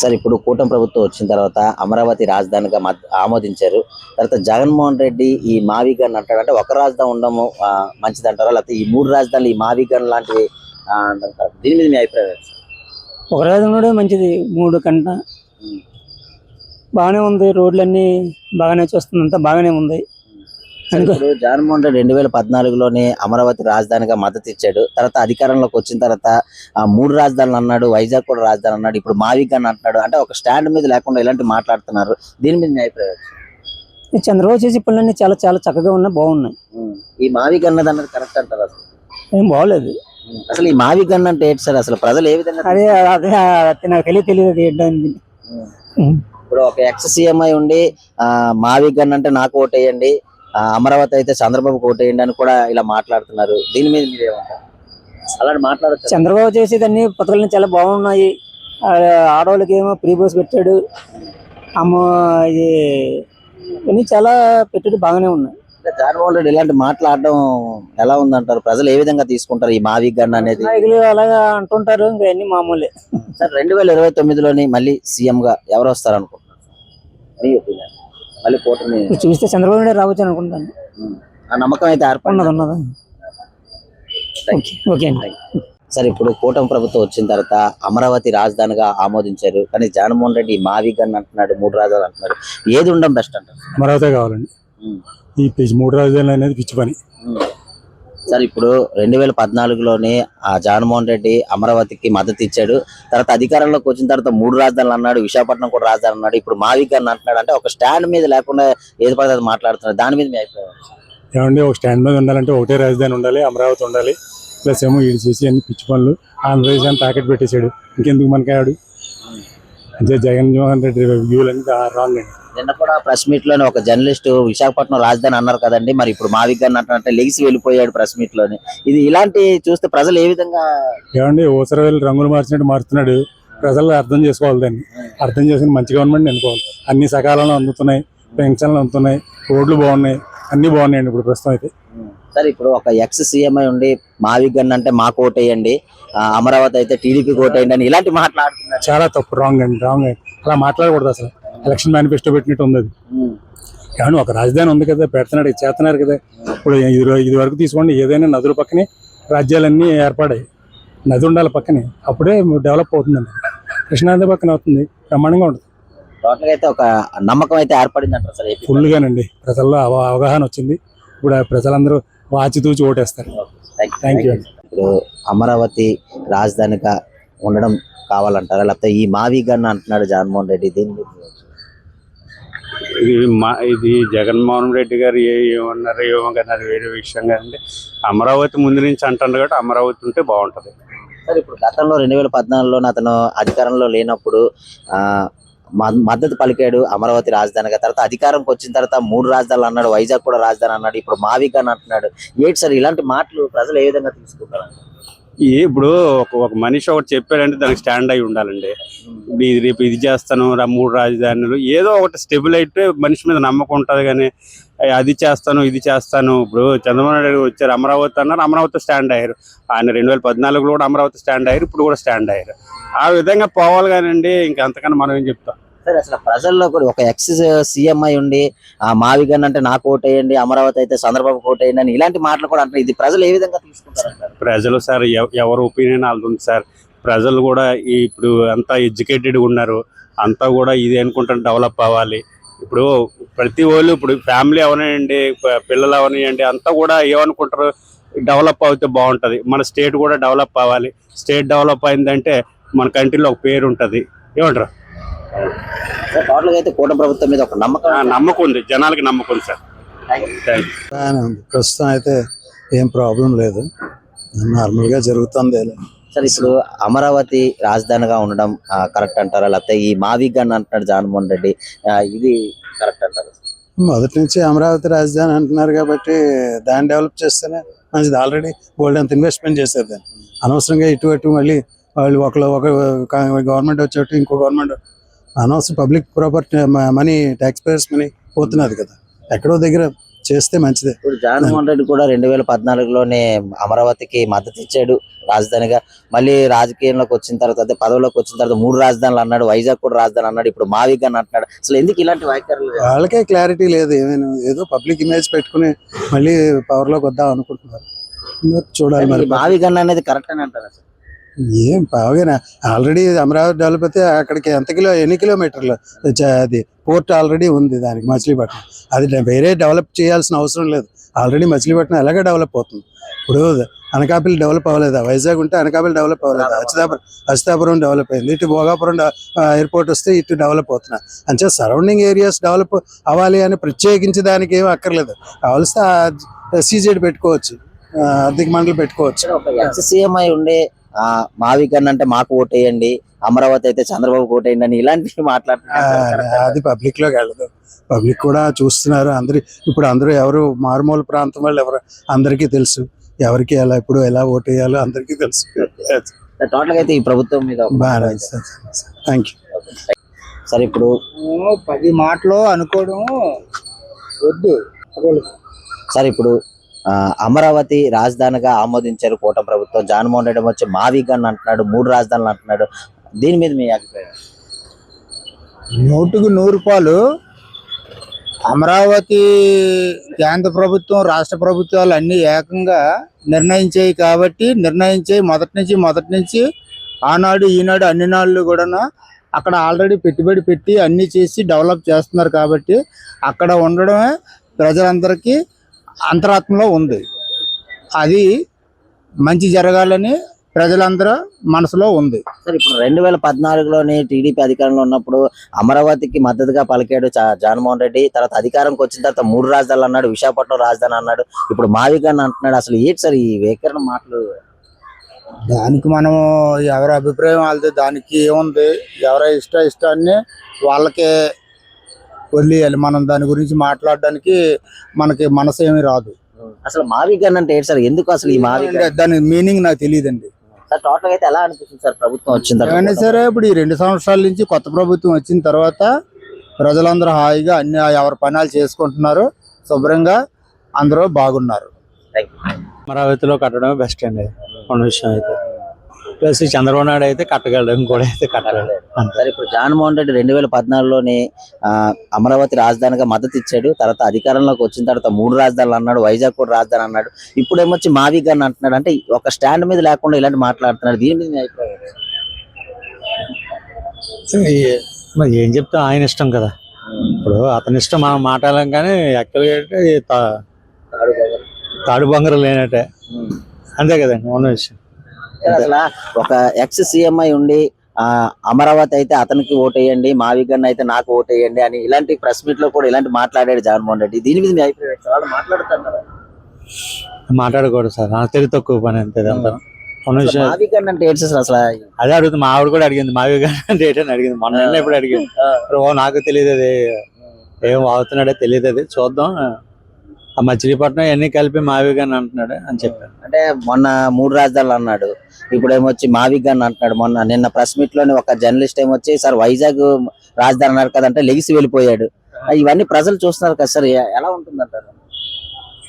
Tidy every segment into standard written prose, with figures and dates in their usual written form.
Sir ఇప్పుడు కూటమి ప్రభుత్వం వచ్చిన తర్వాత అమరావతి రాజధానిగా ఆమోదించారు. తర్వాత జగన్మోహన్ రెడ్డి ఈ మావి గన్ అంటాడు. అంటే ఒక రాజధాని ఉండము మంచిది అంటారా, లేకపోతే ఈ మూడు రాజధానులు ఈ మావి గన్ లాంటివి అంటారు? దీని మీద మీ అభిప్రాయం? ఒక రాజధాని మంచిది, మూడు కంట బాగానే ఉంది. రోడ్లన్నీ బాగానే చూస్తుంది, అంతా బాగానే ఉంది. ఇప్పుడు జగన్మోహన్ రెడ్డి 2014లోనే అమరావతి రాజధానిగా మద్దతు ఇచ్చాడు. తర్వాత అధికారంలోకి వచ్చిన తర్వాత మూడు రాజధానులు అన్నాడు, వైజాగ్ కూడా రాజధాని అన్నాడు, ఇప్పుడు మావి గన్ అంటున్నాడు. అంటే ఒక స్టాండ్ మీద లేకుండా ఇలాంటి మాట్లాడుతున్నారు. దీని మీద మీ అభిప్రాయం? చంద్రబాబు చేసే పనులన్నీ చాలా చాలా చక్కగా ఉన్నాయి, బాగున్నాయి. ఈ మావి గన్ అన్నది కరెక్ట్ అంటారు? అసలు ఏం బాగోలేదు. అసలు ఈ మావి గన్ అంటే ఏంటి సార్? అసలు ప్రజలు ఏ విధంగా అదే అదే నాకు తెలియదు ఏంటంటే. ఇప్పుడు ఒక ఎక్స్ సీఎంఐ ఉండి మావి గన్ అంటే నాకు ఓటేయండి, అమరావతి అయితే చంద్రబాబు ఓటేయండి అని కూడా ఇలా మాట్లాడుతున్నారు. దీని మీద మీరేమంటారు? అలాంటి మాట్లాడచ్చు. చంద్రబాబు చేసేదన్నీ పథకాలన్నీ చాలా బాగున్నాయి. ఆడవాళ్ళకి ఏమో ఫ్రీ బస్ పెట్టాడు, అమ్మ ఇది ఇవన్నీ చాలా పెట్టాడు, బాగానే ఉన్నాయి. జగన్మోహన్ రెడ్డి ఇలాంటి మాట్లాడడం ఎలా ఉందంటారు? ప్రజలు ఏ విధంగా తీసుకుంటారు ఈ మావి గన్ అనేది? నాయకులు అలాగా అంటుంటారు, ఇంకా అన్ని మామూలే. సార్ 2029లోని మళ్ళీ సీఎం గా ఎవరు వస్తారు అనుకుంటున్నారు? మళ్ళీ కూటమి చూస్తే చంద్రబాబు నాయుడు రావచ్చు అనుకుంటాను. ఆ నమ్మకం అయితే ఉన్నదా? ఓకే. సార్ ఇప్పుడు కూటమి ప్రభుత్వం వచ్చిన తర్వాత అమరావతి రాజధానిగా ఆమోదించారు. కానీ జగన్మోహన్ రెడ్డి మావి గన్ అంటున్నాడు, మూడు రాజధానులు అంటున్నాడు. ఏది ఉండడం బెస్ట్ అంటారు? అమరావతి కావాలండి. ఈ మూడు రాజధానులు అనేది పిచ్చి పని. సార్ ఇప్పుడు 2014లోనే జగన్మోహన్ రెడ్డి అమరావతికి మద్దతు ఇచ్చాడు. తర్వాత అధికారంలోకి వచ్చిన తర్వాత మూడు రాజధానులు అన్నాడు, విశాఖపట్నం కూడా రాజధాని అన్నాడు, ఇప్పుడు మావి గన్ అంటున్నాడు. అంటే ఒక స్టాండ్ మీద లేకుండా ఏది పడితే అది మాట్లాడుతున్నాడు. దాని మీద మీ అభిప్రాయం? ఏమండి, ఒక స్టాండ్ మీద ఉండాలంటే ఒకటే రాజధాని ఉండాలి, అమరావతి ఉండాలి. ప్లస్ ఏమో ఇది చేసి అన్ని పిచ్చి పనులు. ఆంధ్రప్రదేశ్ అని ప్యాకెట్ పెట్టేశాడు, ఇంకెందుకు మనకాడు? అంటే జగన్మోహన్ రెడ్డి వ్యూలన్నీ రాంగ్ అండి. నిన్న కూడా ప్రెస్ మీట్ లోనే ఒక జర్నలిస్ట్ విశాఖపట్నం రాజధాని అన్నారు కదండి, మరి ఇప్పుడు మావి గన్ అంటే లెగిసి వెళ్ళిపోయాడు ప్రెస్ మీట్ లోనే. ఇది ఇలాంటి చూస్తే ప్రజలు ఏ విధంగా? ఏమండి, ఓసర వెళ్ళి రంగులు మార్చినట్టు మారుతున్నాడు. ప్రజలు అర్థం చేసుకోవాలి, దాన్ని అర్థం చేసుకుని మంచి గవర్నమెంట్ ఎన్నుకోవాలి. అన్ని సకాలంలో అందుతున్నాయి, పెన్షన్లు అందుతున్నాయి, రోడ్లు బాగున్నాయి, అన్ని బాగున్నాయండి ఇప్పుడు ప్రస్తుతం అయితే. సార్ ఇప్పుడు ఒక ఎక్స్ సీఎంఐ ఉండి మావి గన్ అంటే మాకు ఓటేయండి, అమరావతి అయితే టీడీపీ ఓటేయండి అని ఇలాంటి మాట్లాడుతున్నారు. చాలా తప్పు, రాంగ్ అండి, రాంగ్. అలా మాట్లాడకూడదు. అసలు ఎలక్షన్ మేనిఫెస్టో పెట్టినట్టు ఉంది అది. కానీ ఒక రాజధాని ఉంది కదా, పెడుతున్నాడు, చేస్తున్నారు కదా. ఇప్పుడు ఇది వరకు తీసుకోండి, ఏదైనా నదుల పక్కనే రాజ్యాలన్నీ ఏర్పడాయి. నది ఉండాలి పక్కనే, అప్పుడే డెవలప్ అవుతుందండి. కృష్ణానది పక్కన అవుతుంది, బ్రహ్మాండంగా ఉంటుంది. టోటల్గా అయితే ఒక నమ్మకం అయితే ఏర్పడింది అంటారు సార్? ఫుల్గానండి, ప్రజల్లో అవగాహన వచ్చింది. ఇప్పుడు ప్రజలందరూ వాచితూచి ఓటేస్తారు. Thank you. ఇప్పుడు అమరావతి రాజధానిగా ఉండడం కావాలంటారా, లేకపోతే ఈ మావి గన్ అంటున్నాడు జగన్మోహన్ రెడ్డి? దీని ఇది జగన్మోహన్ రెడ్డి గారు ఏమన్నారు ఏమన్నారు వేరే విషయం కదండి. అమరావతి ముందు నుంచి అంటున్నారు కాబట్టి అమరావతి ఉంటే బాగుంటది. సార్ ఇప్పుడు గతంలో 2014లో అతను అధికారంలో లేనప్పుడు మద్దతు పలికాడు అమరావతి రాజధానిగా. తర్వాత అధికారంకి వచ్చిన తర్వాత మూడు రాజధానులు అన్నాడు, వైజాగ్ కూడా రాజధాని అన్నాడు, ఇప్పుడు మావి గన్ అంటున్నాడు. ఏంటి సార్ ఇలాంటి మాటలు ప్రజలు ఏ విధంగా తీసుకుంటారు? ఇప్పుడు ఒక మనిషి ఒకటి చెప్పాడంటే దానికి స్టాండ్ అయి ఉండాలండి. రేపు ఇది చేస్తాను, మూడు రాజధానులు ఏదో ఒకటి స్టెబుల్ అయితే మనిషి మీద నమ్మకం ఉంటుంది. కానీ అది చేస్తాను ఇది చేస్తాను. ఇప్పుడు చంద్రబాబు నాయుడు వచ్చారు, అమరావతి అన్నారు, అమరావతి స్టాండ్ అయ్యారు. ఆయన 2014లో కూడా అమరావతి స్టాండ్ అయ్యారు, ఇప్పుడు కూడా స్టాండ్ అయ్యారు. ఆ విధంగా పోవాలి కానండి, ఇంకా అంతకన్నా మనం ఏం చెప్తాం? సరే, అసలు ప్రజల్లో కూడా ఒక ఎక్స్ సీఎంఐ ఉండి మావి గన్ అంటే నాకు ఓటేయండి, అమరావతి అయితే చంద్రబాబు ఓటేయండి అని ఇలాంటి మాటలు కూడా అంటే ఇది ప్రజలు ఏ విధంగా తీసుకుంటారు? ప్రజలు సార్ ఎవరు ఒపీనియన్ అవుతుంది సార్. ప్రజలు కూడా ఇప్పుడు అంతా ఎడ్యుకేటెడ్గా ఉన్నారు, అంతా కూడా ఇది అనుకుంటారు డెవలప్ అవ్వాలి. ఇప్పుడు ప్రతి వాళ్ళు ఇప్పుడు ఫ్యామిలీ అవనివ్వండి, పిల్లలు అవనివ్వండి, అంతా కూడా ఏమనుకుంటారు, డెవలప్ అవుతే బాగుంటుంది, మన స్టేట్ కూడా డెవలప్ అవ్వాలి. స్టేట్ డెవలప్ అయిందంటే మన కంట్రీలో ఒక పేరు ఉంటుంది. ఏమంటారు? టోటల్గా అయితే కూటమి ప్రభుత్వం మీద ఒక నమ్మకం ఉంది, జనాలకి నమ్మకం ఉంది సార్. ప్రస్తుతం అయితే ఏం ప్రాబ్లం లేదు, నార్మల్ గా జరుగుతుంది. సార్ ఇప్పుడు అమరావతి రాజధానిగా ఉండడం కరెక్ట్ అంటారా, లేకపోతే ఈ మావి గన్ అంటున్నాడు జగన్మోహన్ రెడ్డి, ఇది కరెక్ట్ అంటారు? మొదటి నుంచి అమరావతి రాజధాని అంటున్నారు కాబట్టి దాన్ని డెవలప్ చేస్తేనే మంచిది. ఆల్రెడీ గోల్డ్ అంత ఇన్వెస్ట్మెంట్ చేశారు, దాన్ని అనవసరంగా ఇటు మళ్ళీ వాళ్ళు ఒక గవర్నమెంట్ వచ్చేట్టు ఇంకో గవర్నమెంట్ అనవసరం public property money, taxpayers money పోతున్నది కదా. ఎక్కడో దగ్గర చేస్తే మంచిదే. ఇప్పుడు జగన్మోహన్ రెడ్డి కూడా 2014లోనే అమరావతికి మద్దతు ఇచ్చాడు రాజధానిగా. మళ్ళీ రాజకీయంలోకి వచ్చిన తర్వాత అదే పదవిలోకి వచ్చిన తర్వాత 3 రాజధానులు అన్నాడు, వైజాగ్ కూడా రాజధాని అన్నాడు, ఇప్పుడు మావిగా అంటున్నాడు. అసలు ఎందుకు ఇలాంటి వ్యాఖ్యలు? వాళ్ళకే క్లారిటీ లేదు, ఏమైనా ఏదో పబ్లిక్ ఇమేజ్ పెట్టుకుని మళ్ళీ పవర్ లోకి వద్దాం అనుకుంటున్నారు. చూడాలి మరి. మావిగా అనేది కరెక్ట్ అని అంటారు అసలు? ఏం బాగా ఆల్రెడీ అమరావతి డెవలప్ అయితే అక్కడికి ఎన్ని కిలోమీటర్లు అది పోర్ట్ ఆల్రెడీ ఉంది, దానికి మచిలీపట్నం. అది వేరే డెవలప్ చేయాల్సిన అవసరం లేదు. ఆల్రెడీ మచిలీపట్నం ఎలాగే డెవలప్ అవుతుంది. ఇప్పుడు అనకాపల్లి డెవలప్ అవ్వలేదా? వైజాగ్ ఉంటే అనకాపల్లి డెవలప్ అవ్వలేదా? అచితాపురం డెవలప్ అయింది. ఇటు భోగాపురం ఎయిర్పోర్ట్ వస్తే ఇటు డెవలప్ అవుతున్నా. అంటే సరౌండింగ్ ఏరియాస్ డెవలప్ అవ్వాలి అని ప్రత్యేకించి దానికి ఏం అక్కర్లేదు. కావలిస్తే SEZ పెట్టుకోవచ్చు, ఆర్థిక మండలి పెట్టుకోవచ్చు. ఎక్స్-సీఎం అయి ఉండే మావిగా అంటే మాకు ఓటేయండి, అమరావతి అయితే చంద్రబాబు ఓటేయండి అని ఇలాంటివి మాట్లాడుతున్నారు. అది పబ్లిక్ లోకి వెళ్ళదు. పబ్లిక్ కూడా చూస్తున్నారు. అందరూ ఎవరు మారుమూల ప్రాంతం వాళ్ళు ఎవరు అందరికీ తెలుసు, ఎవరికి ఎలా ఓటు వేయాలో అందరికీ తెలుసు. టోటల్ గా అయితే ఈ ప్రభుత్వం మీద బాగా థ్యాంక్ యూ. సరే, ఇప్పుడు 10 మాటలు అనుకోవడం వద్దు. సార్, ఇప్పుడు అమరావతి రాజధానిగా ఆమోదించారు కూటమి ప్రభుత్వం. జగన్మోహన్ రెడ్డి వచ్చి మావిగా అంటున్నాడు, 3 రాజధానులు అంటున్నాడు. దీని మీద మీ అభిప్రాయం? 100% అమరావతి కేంద్ర ప్రభుత్వం రాష్ట్ర ప్రభుత్వాలు అన్ని ఏకంగా నిర్ణయించాయి కాబట్టి మొదటి నుంచి ఆనాడు ఈనాడు అన్ని నాళ్ళు కూడా అక్కడ ఆల్రెడీ పెట్టుబడి పెట్టి అన్ని చేసి డెవలప్ చేస్తున్నారు కాబట్టి అక్కడ ఉండడమే ప్రజలందరికీ అంతరాత్మలో ఉంది. అది మంచి జరగాలని ప్రజలందరూ మనసులో ఉంది. సార్, ఇప్పుడు 2014లోనే టీడీపీ అధికారంలో ఉన్నప్పుడు అమరావతికి మద్దతుగా పలికాడు జగన్మోహన్ రెడ్డి. తర్వాత అధికారంకి వచ్చిన తర్వాత 3 రాజధానులు అన్నాడు, విశాఖపట్నం రాజధాని అన్నాడు, ఇప్పుడు మావిగా అంటున్నాడు. అసలు ఏంటి సార్ ఈ వ్యాకరణ మాటలు? దానికి మనము ఎవరి అభిప్రాయం వాళ్ళది, దానికి ఏముంది, ఎవరి ఇష్టాన్ని వాళ్ళకే వదిలేయాలి. మనం దాని గురించి మాట్లాడడానికి మనకి మనసు ఏమీ రాదు. అసలు మావిగా అంటే ఏంటి సార్? ఎందుకు అసలు ఈ మావిగా? దాని మీనింగ్ నాకు తెలియదండి. సార్, టోటల్ అయితే ఎలా అనిపిస్తుంది సార్ ప్రభుత్వం వచ్చిన ఏమైనా తర్వాత? సరే, ఇప్పుడు ఈ 2 సంవత్సరాల నుంచి కొత్త ప్రభుత్వం వచ్చిన తర్వాత ప్రజలందరూ హాయిగా అన్ని ఎవరి పనాలు చేసుకుంటున్నారు, శుభ్రంగా అందరూ బాగున్నారు. అమరావతిలో కట్టడమే బెస్ట్ అండి మన విషయం అయితే. ప్లస్ చంద్రబాబు నాయుడు అయితే కట్టగలడు, ఇంకోటి అయితే కట్టగలడు. సార్, ఇప్పుడు జగన్మోహన్ రెడ్డి 2014లోనే అమరావతి రాజధానిగా మద్దతు ఇచ్చాడు. తర్వాత అధికారంలోకి వచ్చిన తర్వాత 3 రాజధానులు అన్నాడు, వైజాగ్ కూడా రాజధాని అన్నాడు. ఇప్పుడు ఏమొచ్చి మావిగా అంటున్నాడు. అంటే ఒక స్టాండ్ మీద లేకుండా ఇలాంటి మాట్లాడుతున్నాడు. దీని మీద మీ అభిప్రాయం? మరి ఏం చెప్తా, ఆయన ఇష్టం కదా. ఇప్పుడు అతని ఇష్టం మనం మాట్లాడలేం, కానీ యాక్చువల్గా అంటే తాడు బంగారు లేనట్టే, అంతే కదండి ఉన్న విషయం. అసలు ఒక ఎక్స్-సీఎం అయి ఉండి అమరావతి అయితే అతనికి ఓటేయండి, మావిగా అయితే నాకు ఓటేయండి అని ఇలాంటి ప్రెస్ మీట్ లో కూడా ఇలాంటి మాట్లాడాడు జగన్మోహన్ రెడ్డి. దీని మీద మీ అభిప్రాయం? వాళ్ళు మాట్లాడుతున్నారు. మాట్లాడకూడదు సార్, నాకు తెలివి తక్కువ పని అంతే. ఉన్న విషయం మావిగా అంటే ఏంటి సార్ అసలు? అదే అడుగుతుంది. మా ఆవిడ కూడా అడిగింది మావిగా అంటే ఏంటని అడిగింది, మొన్న ఎప్పుడు అడిగింది. నాకు తెలియదు, అది ఏం వాగుతున్నాడో తెలియదు, అది చూద్దాం. ఆ మచిలీపట్నం అన్ని కలిపి మావిగా అంటున్నాడు అని చెప్పాను. అంటే మొన్న 3 రాజధానులు అన్నాడు, ఇప్పుడు ఏమొచ్చి మావిగా అంటున్నాడు. నిన్న ప్రెస్ మీట్ లోనే ఒక జర్నలిస్ట్ ఏమొచ్చి సార్ వైజాగ్ రాజధాని అన్నారు కదంటే లెగిసి వెళ్ళిపోయాడు. ఇవన్నీ ప్రజలు చూస్తున్నారు కదా సార్, ఎలా ఉంటుంది అంటారు?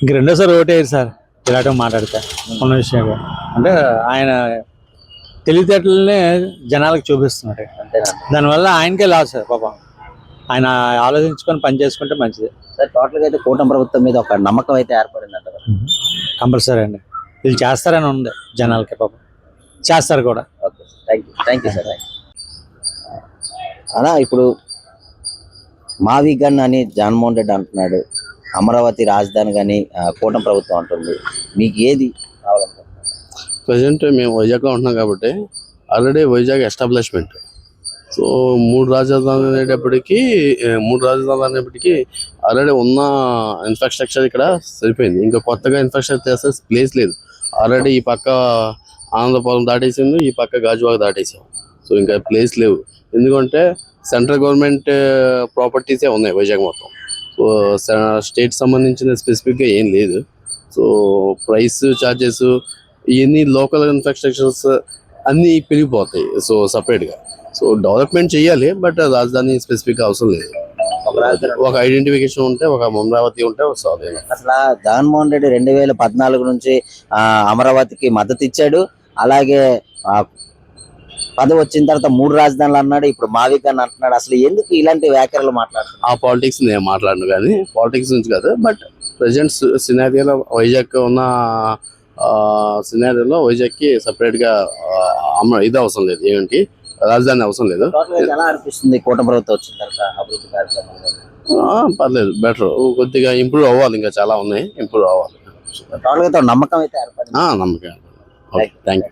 ఇంక రెండోసారి ఓటేయారు సార్ ఇలాంటి మాట్లాడితే. ఉన్న విషయం అంటే ఆయన తెలివితేటలనే జనాలకు చూపిస్తున్నాడు. దానివల్ల ఆయనకే లాస్ పాపం. ఆయన ఆలోచించుకొని పని చేసుకుంటే మంచిది సార్. టోటల్ గా అయితే కూటమి ప్రభుత్వం మీద ఒక నమ్మకం అయితే ఏర్పడింది అంటారు. కంపల్సరీ అండి, వీళ్ళు చేస్తారని ఉంది జనాలకి, పాపం చేస్తారు కూడా. Okay, thank you sir. అలా ఇప్పుడు మావిగా అని జగన్మోహన్ రెడ్డి అంటున్నాడు, అమరావతి రాజధాని కానీ కూటమి ప్రభుత్వం అంటుంది. మీకు ఏది కావాలనుకుంటున్నారు? ప్రజెంట్ మేము వైజాగ్లో ఉంటున్నాం కాబట్టి ఆల్రెడీ వైజాగ్ ఎస్టాబ్లిష్మెంట్. సో 3 రాజధానులు అనేప్పటికీ ఆల్రెడీ ఉన్న ఇన్ఫ్రాస్ట్రక్చర్ ఇక్కడ సరిపోయింది. ఇంకా కొత్తగా ఇన్ఫ్రాస్ట్రక్చర్ చేసే ప్లేస్ లేదు. ఆల్రెడీ ఈ పక్క ఆనందపురం దాటేసింది, ఈ పక్క గాజువాక దాటేసాం. సో ఇంకా ప్లేస్ లేవు, ఎందుకంటే సెంట్రల్ గవర్నమెంట్ ప్రాపర్టీసే ఉన్నాయి వైజాగ్ మొత్తం. సో స్టేట్ సంబంధించిన స్పెసిఫిక్గా ఏం లేదు. సో ప్రైస్ ఛార్జెస్ ఇవన్నీ లోకల్ ఇన్ఫ్రాస్ట్రక్చర్స్ అన్నీ పెరిగిపోతాయి. సో సపరేట్గా సో డెవలప్మెంట్ చేయాలి, బట్ రాజధాని స్పెసిఫిక్గా అవసరం లేదు. ఒక రాజధాని ఒక ఐడెంటిఫికేషన్ ఉంటే, ఒక అమరావతి ఉంటే వస్తుంది. అసలు జగన్మోహన్ రెడ్డి 2014 నుంచి అమరావతికి మద్దతు ఇచ్చాడు. అలాగే పదవి వచ్చిన తర్వాత 3 రాజధానులు అన్నాడు. ఇప్పుడు మావిక్ అని అంటున్నాడు. అసలు ఎందుకు ఇలాంటి వ్యాఖ్యలు మాట్లాడుతున్నాడు? ఆ పాలిటిక్స్ నేను మాట్లాడను, కానీ పాలిటిక్స్ నుంచి కాదు. బట్ ప్రజెంట్ సినారియోలో వైజాగ్ ఉన్న సినారియోలో వైజాగ్కి సపరేట్గా ఇది అవసరం లేదు, ఏంటి రాజధాని అవసరం లేదు. ఎలా అనిపిస్తుంది కూటమి ప్రభుత్వం వచ్చిన తర్వాత అభివృద్ధి కార్యక్రమాలు? పర్లేదు, బెటర్. కొద్దిగా ఇంప్రూవ్ అవ్వాలి, ఇంకా చాలా ఉన్నాయి, ఇంప్రూవ్ అవ్వాలి. నమ్మకం అయితే ఏర్పడింది. నమ్మకం. Thank you.